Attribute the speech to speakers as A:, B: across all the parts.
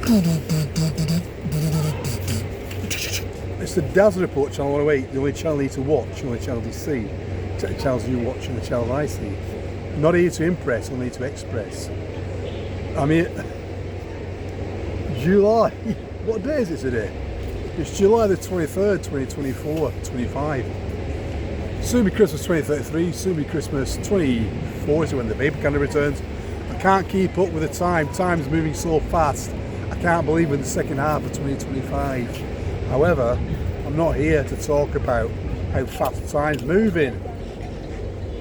A: It's the Dazzle Report, Channel 108, the only channel you need to watch, the only channel you see. The channels you watch and the channel I see. Not here to impress, only to express. I mean, July, what day is it today? It's July the 23rd, 2024, 25. Soon be Christmas 2033, soon be Christmas 2040 when the paper calendar returns. I can't keep up with the time. Time's moving so fast. I can't believe we're in the second half of 2025. However, I'm not here to talk about how fast time's moving.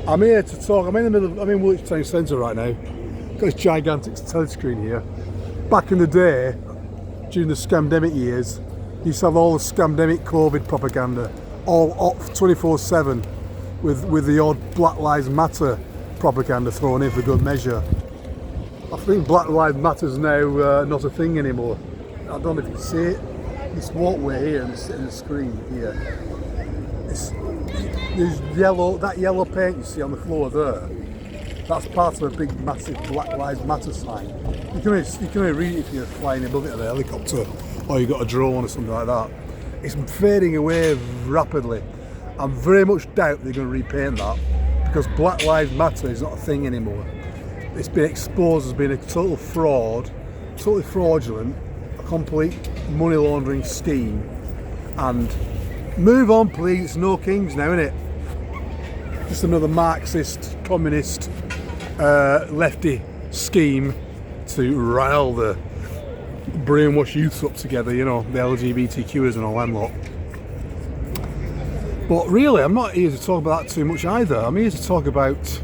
A: I'm here to talk. I'm in the middle. I'm in Woolwich Town Centre right now. Got this gigantic telescreen here. Back in the day, during the scamdemic years, you used to have all the scamdemic COVID propaganda, all off 24/7, with the odd Black Lives Matter propaganda thrown in for good measure. I think Black Lives Matter is now not a thing anymore. I don't know if you can see it. This walkway here in the screen here. There's yellow. That yellow paint you see on the floor there. That's part of a big, massive Black Lives Matter sign. You can only read it if you're flying above it in a helicopter or you've got a drone or something like that. It's fading away rapidly. I very much doubt they're going to repaint that because Black Lives Matter is not a thing anymore. It's been exposed as being a total fraud, totally fraudulent, a complete money laundering scheme. And move on, please. It's no kings now, innit? Just another Marxist, communist, lefty scheme to rile the brainwash youths up together, you know, the LGBTQers and all them lot. But really, I'm not here to talk about that too much either. I'm here to talk about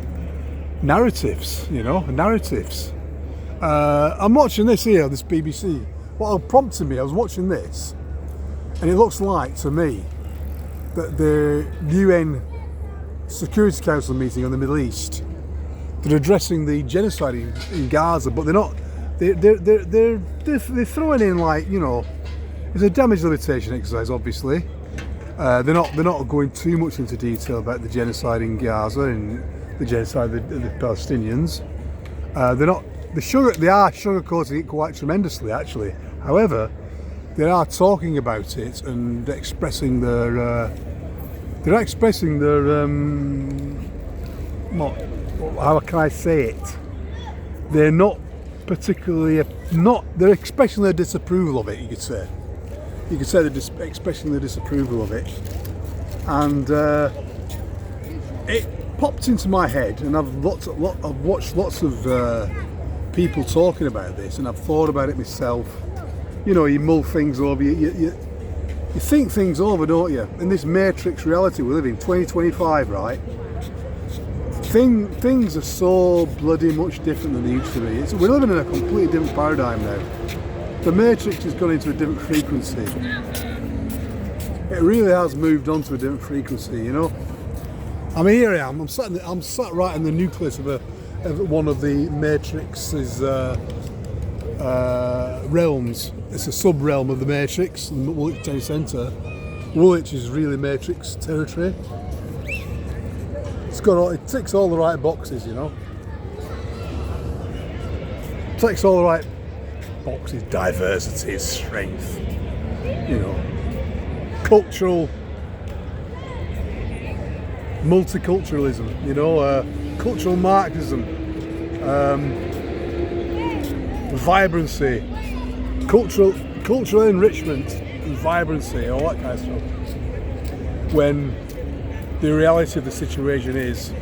A: narratives, you know, narratives. I'm watching this here, this BBC. What prompted me, I was watching this, and it looks like, to me, that the UN Security Council meeting on the Middle East, they're addressing the genocide in Gaza, but they're not. They're throwing in, like, you know, it's a damage limitation exercise. Obviously, they're not going too much into detail about the genocide in Gaza and the genocide of the Palestinians. They are sugarcoating it quite tremendously, actually. However, they are talking about it and expressing their. How can I say it? They're not particularly they're expressing their disapproval of it. You could say they're expressing their disapproval of it, and it popped into my head, and I've watched lots of people talking about this, and I've thought about it myself. You know, you mull things over, you think things over, don't you? In this matrix reality we live in, 2025, right? Things are so bloody much different than they used to be. We're living in a completely different paradigm now. The matrix has gone into a different frequency. It really has moved on to a different frequency, you know. I mean, here I am. I'm sat right in the nucleus of one of the matrix's realms. It's a sub-realm of the matrix, the Woolwich Town Centre. Woolwich is really matrix territory. It ticks all the right boxes, you know. Ticks all the right boxes: diversity, strength, you know, cultural, multiculturalism, you know, cultural Marxism, vibrancy, cultural enrichment and vibrancy, all that kind of stuff. When the reality of the situation is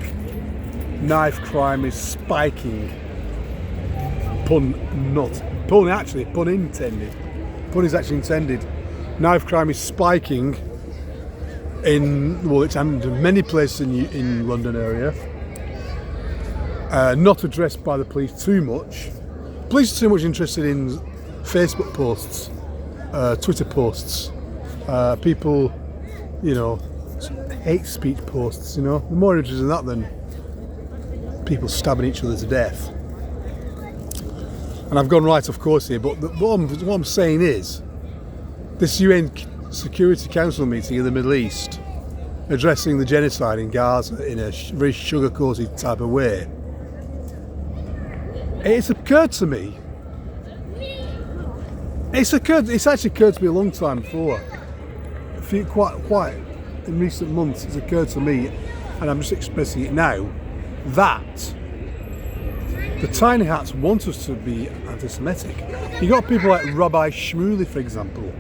A: knife crime is spiking. Pun intended. Pun is actually intended. Knife crime is spiking in Woolwich and many places in London area. Not addressed by the police too much. Police are too much interested in Facebook posts, Twitter posts, people, you know, hate speech posts, you know. They're more interested in that than people stabbing each other to death. And I've gone right off course here, but what I'm saying is, this UN Security Council meeting in the Middle East, addressing the genocide in Gaza in a very sugar-coated type of way, it's occurred to me It's actually occurred to me a long time before. Quite in recent months, it's occurred to me, and I'm just expressing it now, that the tiny hats want us to be anti-Semitic. You got people like Rabbi Shmuley, for example.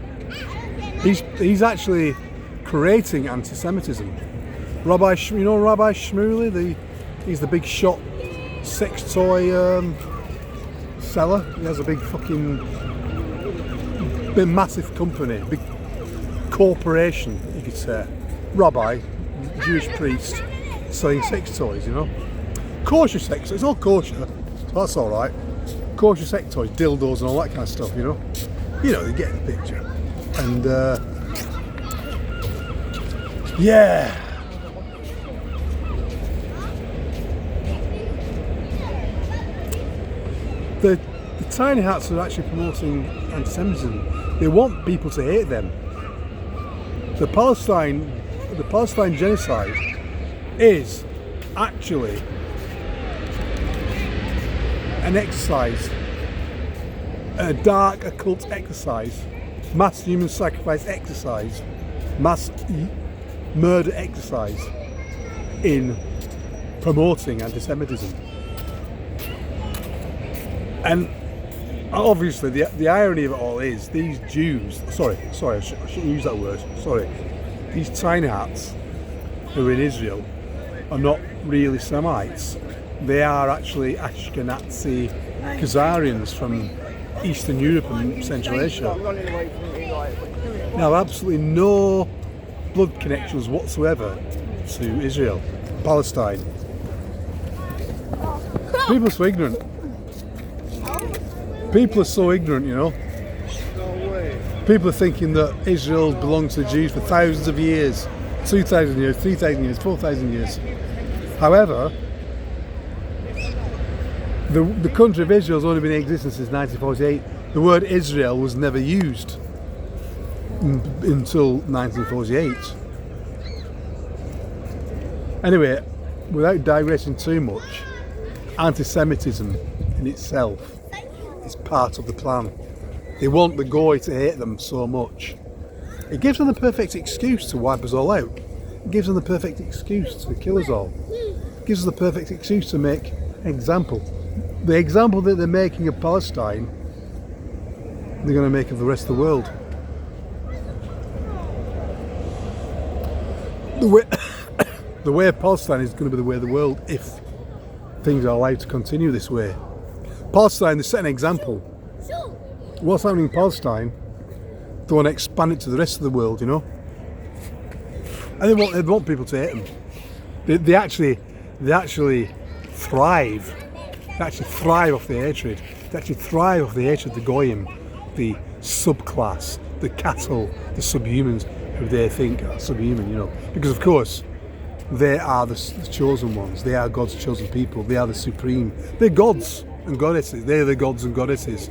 A: He's actually creating anti-Semitism. Rabbi Shmuley? He's the big shot sex toy seller. He has a big massive company, big corporation, you could say. Rabbi, Jewish priest, selling sex toys, you know. Kosher sex, it's all kosher, so that's alright. Kosher sex toys, dildos and all that kind of stuff, you know. You know, you get the picture. And yeah. The tiny hats are actually promoting anti-Semitism. They want people to hate them. The Palestine genocide is actually an exercise, a dark occult exercise, mass human sacrifice exercise, mass murder exercise in promoting anti-Semitism. And obviously the irony of it all is these Jews, sorry, I shouldn't use that word, sorry. These tiny hats who are in Israel are not really Semites. They are actually Ashkenazi Khazarians from Eastern Europe and Central Asia. Now, absolutely no blood connections whatsoever to Israel, Palestine. People are so ignorant. People are so ignorant, you know. People are thinking that Israel belongs to the Jews for thousands of years, 2,000 years, 3,000 years, 4,000 years. However, the country of Israel has only been in existence since 1948. The word Israel was never used until 1948. Anyway, without digressing too much, anti-Semitism in itself is part of the plan. They want the Goy to hate them so much. It gives them the perfect excuse to wipe us all out. It gives them the perfect excuse to kill us all. It gives them the perfect excuse to make an example. The example that they're making of Palestine, they're going to make of the rest of the world. The way of Palestine is going to be the way of the world if things are allowed to continue this way. Palestine, they set an example. What's happening in Palestine, they want to expand it to the rest of the world, you know. And they want people to hate them. They actually thrive. They actually thrive off the hatred. They actually thrive off the hatred of the Goyim, the subclass, the cattle, the subhumans, who they think are subhuman, you know. Because of course, they are the chosen ones. They are God's chosen people. They are the supreme. They're gods and goddesses. They're the gods and goddesses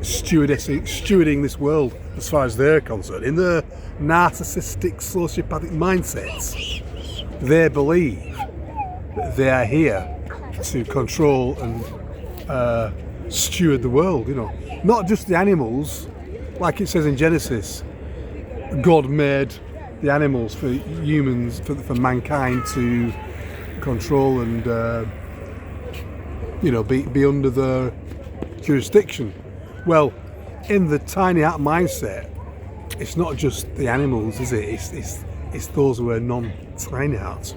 A: stewarding this world as far as they're concerned. In their narcissistic, sociopathic mindsets, they believe that they are here to control and steward the world, you know. Not just the animals, like it says in Genesis. God made the animals for humans, for mankind to control and be under their jurisdiction. Well, in the tiny hat mindset, it's not just the animals, is it? It's those who are non-tiny hats.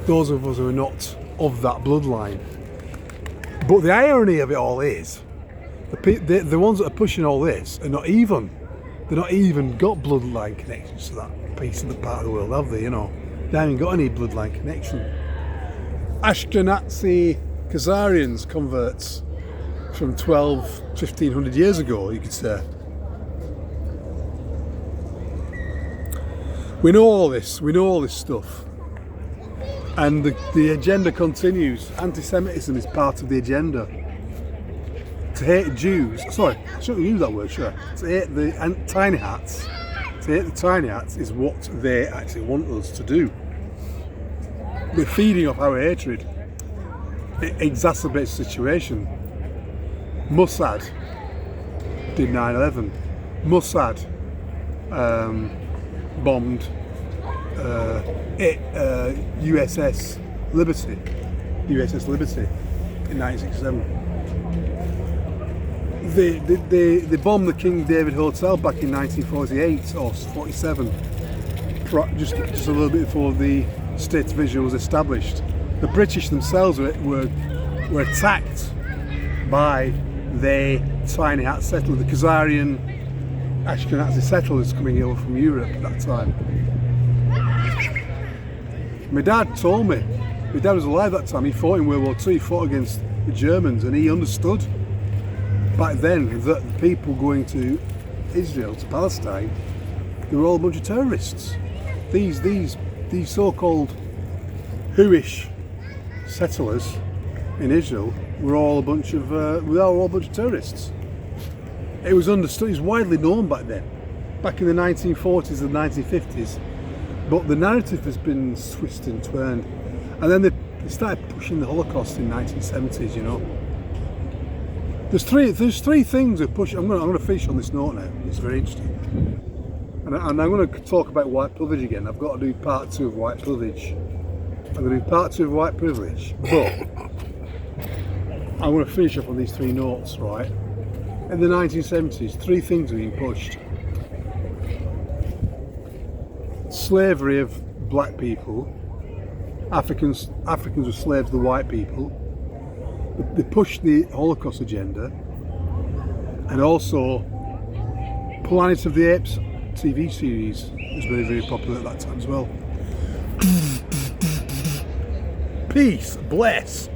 A: Those of us who are not of that bloodline. But the irony of it all is, the ones that are pushing all this are not even. They've not even got bloodline connections to that piece of the part of the world, have they? You know, they haven't got any bloodline connection. Ashkenazi Khazarians, converts from 1500 years ago, you could say. We know all this stuff. And the agenda continues. Anti-Semitism is part of the agenda. To hate Jews, sorry, I shouldn't use that word, sure. To hate the tiny hats, is what they actually want us to do. They're feeding off our hatred. It exacerbates the situation. Mossad did 9/11. Mossad bombed USS Liberty in 1967. They bombed the King David Hotel back in 1948 or 47, just a little bit before the state of Israel was established. The British themselves were attacked by the tiny hat settlers, the Khazarian Ashkenazi settlers coming over from Europe at that time. My dad told me, my dad was alive that time, he fought in World War II, he fought against the Germans, and he understood back then that the people going to Israel, to Palestine, they were all a bunch of terrorists. These so-called Jewish settlers in Israel were all a bunch of terrorists. It was understood, it was widely known back then, back in the 1940s and 1950s, but the narrative has been twisted and turned, and then they started pushing the Holocaust in the 1970s, you know. There's three things that push. I'm going to finish on this note now. It's very interesting, and I'm going to talk about white privilege again. I've got to do part 2 of white privilege. I'm going to do part 2 of white privilege, but I'm going to finish up on these 3 notes, right? In the 1970s, 3 things were being pushed. Slavery of black people. Africans were slaves to the white people. They pushed the Holocaust agenda, and also Planet of the Apes TV series was very, very popular at that time as well. Peace, bless.